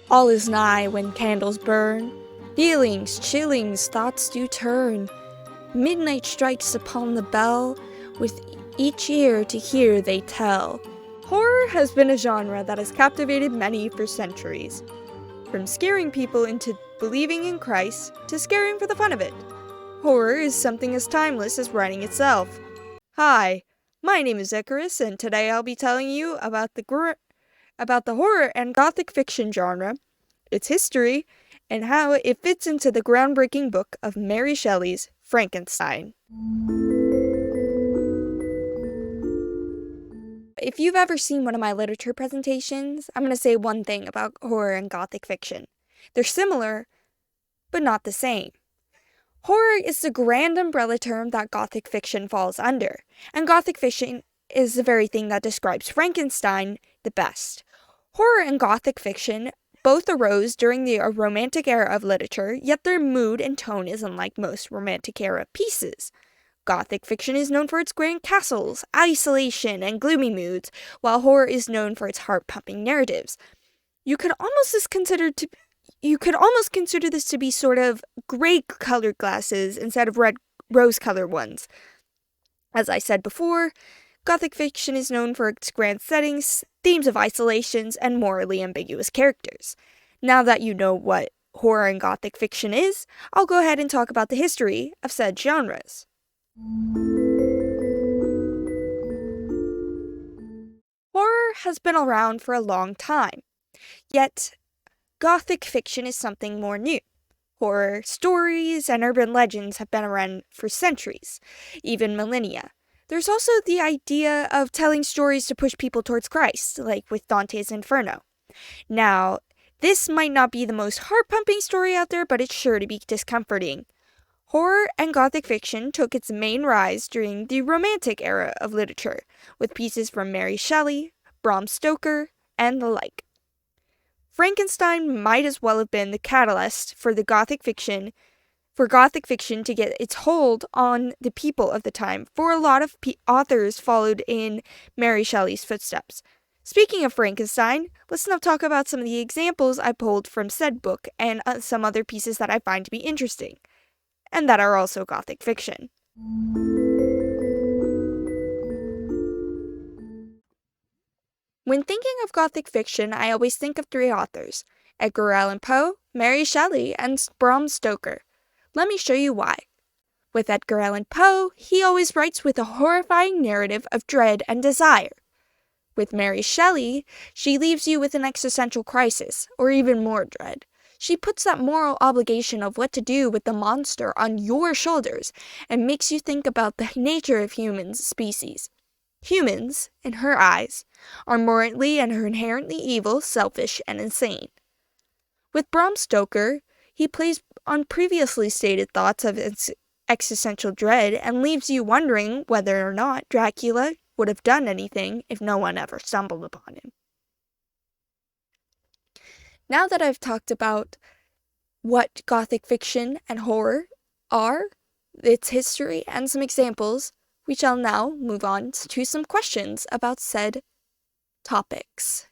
All is nigh when candles burn, feelings, chillings, thoughts do turn. Midnight strikes upon the bell, with each ear to hear they tell. Horror has been a genre that has captivated many for centuries. From scaring people into believing in Christ, to scaring for the fun of it. Horror is something as timeless as writing itself. Hi, my name is Icarus, and today I'll be telling you about the horror and gothic fiction genre, its history, and how it fits into the groundbreaking book of Mary Shelley's Frankenstein. If you've ever seen one of my literature presentations, I'm going to say one thing about horror and gothic fiction. They're similar, but not the same. Horror is the grand umbrella term that gothic fiction falls under, and gothic fiction is the very thing that describes Frankenstein the best. Horror and gothic fiction both arose during the Romantic era of literature, yet their mood and tone is unlike most Romantic era pieces. Gothic fiction is known for its grand castles, isolation, and gloomy moods, while horror is known for its heart-pumping narratives. You could almost consider this to be sort of gray-colored glasses instead of rose-colored ones. As I said before, Gothic fiction is known for its grand settings, themes of isolations, and morally ambiguous characters. Now that you know what horror and Gothic fiction is, I'll go ahead and talk about the history of said genres. Horror has been around for a long time, yet Gothic fiction is something more new. Horror stories and urban legends have been around for centuries, even millennia. There's also the idea of telling stories to push people towards Christ, like with Dante's Inferno. Now, this might not be the most heart-pumping story out there, but it's sure to be discomforting. Horror and Gothic fiction took its main rise during the Romantic era of literature, with pieces from Mary Shelley, Bram Stoker, and the like. Frankenstein might as well have been the catalyst for Gothic fiction to get its hold on the people of the time, for a lot of authors followed in Mary Shelley's footsteps. Speaking of Frankenstein, let's now talk about some of the examples I pulled from said book and some other pieces that I find to be interesting, and that are also Gothic fiction. When thinking of Gothic fiction, I always think of three authors: Edgar Allan Poe, Mary Shelley, and Bram Stoker. Let me show you why. With Edgar Allan Poe, he always writes with a horrifying narrative of dread and desire. With Mary Shelley, she leaves you with an existential crisis, or even more dread. She puts that moral obligation of what to do with the monster on your shoulders, and makes you think about the nature of humans species. Humans, in her eyes, are morally and inherently evil, selfish, and insane. With Bram Stoker, he plays on previously stated thoughts of existential dread and leaves you wondering whether or not Dracula would have done anything if no one ever stumbled upon him. Now that I've talked about what Gothic fiction and horror are, its history, and some examples, we shall now move on to some questions about said topics.